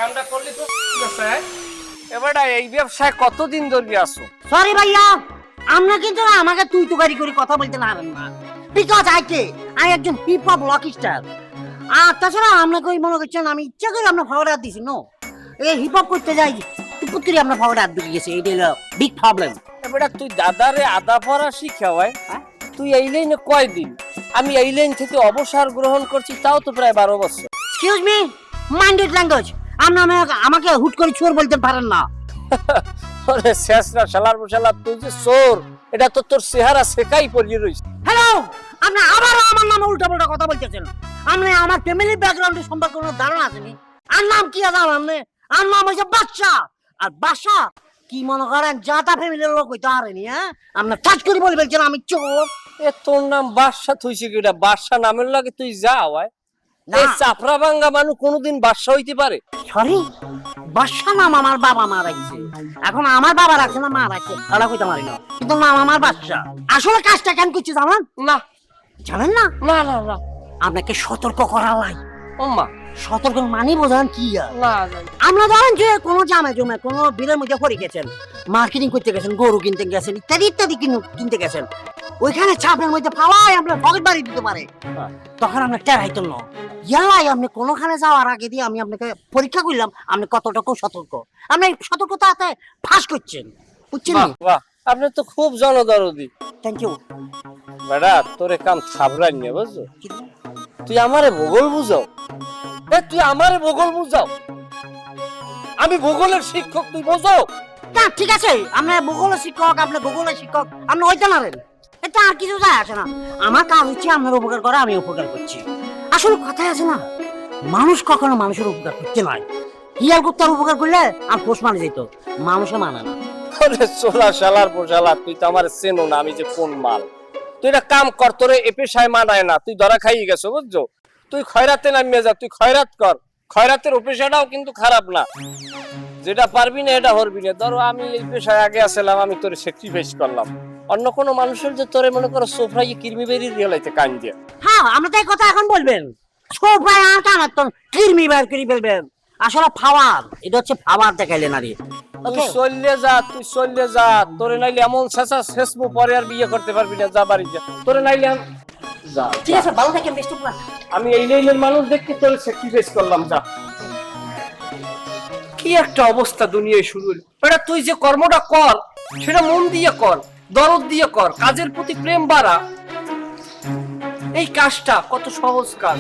কামটা করলি তো এবারে এই ব্যবসায় কতদিন ধরে আসো? সরি ভাইয়া, আমরা কিন্তু আমাকে তুই তুকারি করে কথা বলতে না পারেন না, বিকজ আই একজন হিপ হপ রক স্টার। আর তাছাড়া আপনাকে ওই মনে করছেন আমি ইচ্ছা করে আপনার ফাওয়ার হাত দিছি? নো, এই হিপ হপ করতে যাই টুকুর করে আপনার ফাওয়ার হাত ঢুকে গেছে, এটা হলো বিগ প্রবলেম। এবারে তুই দাদারে আদা পড়া শিখাওয়াই, তুই এই লাইনে কয়দিন? আমি এই লাইন থেকে অবসর গ্রহণ করছি তাও তো প্রায় 12 বছর। Excuse me, minded language. আপনি আমাকে হুট করে চোর বলতে পারেন না। ওরে শেষরা শালার বশালা, তুই যে চোর এটা তো তোর চেহারা শেখাই পড়িয়ে রইছে। হ্যালো, আপনি আবারও আমার নামে উল্টাপাল্টা কথা বলতেছেন। আপনি আমার ফ্যামিলি ব্যাকগ্রাউন্ড সম্পর্কে কোনো ধারণা আছে নি? আর নাম কি আছে আপনি? আর নাম হচ্ছে বাদশা। আর বাদশা কি মনে করেন জাতা ফ্যামিলির লোক হইতে পারেনি? হ্যাঁ, আপনি টাচ করে বলে বলছেন আমি চোর। এ তোর নাম বাদশা থইছে কিটা? বাদশা নামের লাগে তুই যাও আয়। না। এই চাপড়া ভাঙ্গা মানুষ কোনোদিন বাদশা হইতে পারে? সরি, বাদশা নাম আমার বাবা মা রাখছে। এখন আমার বাবা রাখছে না মা রাখছে ওরা কইতে পারি না, কিন্তু নাম আমার বাদশা। আসলে কাজটা কেন করছি জানেন? না জানেন না? না না না, আপনাকে সতর্ক করা লাই। ওম্মা সতর্ক মানে বোঝান কি? না, আমরা ধরেন যে কোনো জামে জমে কোনো বিলের মধ্যে পড়ে গেছেন, মার্কেটিং করতে গেছেন, গরু কিনতে গেছেন, ইত্যাদি ইত্যাদি কিনতে গেছেন, ওইখানে চাপের মধ্যে ফালাই আপনার পকেট বাড়ি দিতে পারে। তখন আপনার টেরাইতেন না ইয়ালাই আপনি কোনোখানে যাওয়ার আগে দিয়ে আমি আপনাকে পরীক্ষা করলাম আপনি কতটুকু সতর্ক। আপনি সতর্কতাতে ফাঁস করছেন, বুঝছেন? বাহ বাহ, আপনি তো খুব জনদরদি। Thank you. বেটা তোরে কাম থাবড়াই নিয়ে বুঝছো? তুই আমারে ভূগোল বুঝাও? তুই আমারে ভূগোল বুঝাও? আমি ভূগোলের শিক্ষক, তুই বোঝো? না ঠিক আছে, আপনি ভূগোলের শিক্ষক, আপনি ভূগোলের শিক্ষক, আপনি ওইটা নারেন, এটা আর কিছু যায় আসে না। আমার কাজ হচ্ছে আপনার উপকার করা, আমি উপকার করছি। আসলে কথাই আছে না, মানুষ কখনো মানুষের উপকার করতে নয়, হিয়াল কুত্তার উপকার করলে আর পোষ মানে যেত, মানুষে মানে না। আরে সোলা শালার পোশালা, তুই তো আমার চেনো না আমি যে কোন মাল। তুই একটা কাম কর, তোরে এ পেশায় মানায় না, তুই ধরা খাইয়ে গেছো বুঝছো? তুই খয়রাতে নামিয়ে যা, তুই খয়রাত কর। খয়রাতের ও পেশাটাও কিন্তু খারাপ না, যেটা পারবি না এটা হরবি না। ধরো আমি এই পেশায় আগে আসলাম, আমি তোরে স্যাক্রিফাইস করলাম, অন্য কোনো মানুষের যে তোরে মনে করো সোফরাই কিরমি বেরিয়ে রিয়েলাইতে কান দিয়ে। হ্যাঁ, আপনি তাই কথা এখন বলবেন, সব ভাই আর কানাতন কিরমি বের করে ফেলবেন। আসলে ফাওয়ার, এটা হচ্ছে ফাওয়ার দেখাইলেন আর তুই চললে যা, তুই চললে যা, তোরে নাইলে এমন শেষা শেষবো পরে আর বিয়ে করতে পারবি না, যা বাড়ি যা, তোরে নাইলে যা। ঠিক আছে, ভালো থাকেন, বেস্ট অফ লাক। আমি এই লাইনের মানুষ দেখতে তোরে স্যাক্রিফাইস করলাম, যা। কি একটা অবস্থা দুনিয়ায় শুরু হলো। এটা তুই যে কর্মটা কর সেটা মন দিয়ে কর, দরদ দিয়ে কর, কাজের প্রতি প্রেম বাড়া। এই কাজটা কত সহজ কাজ।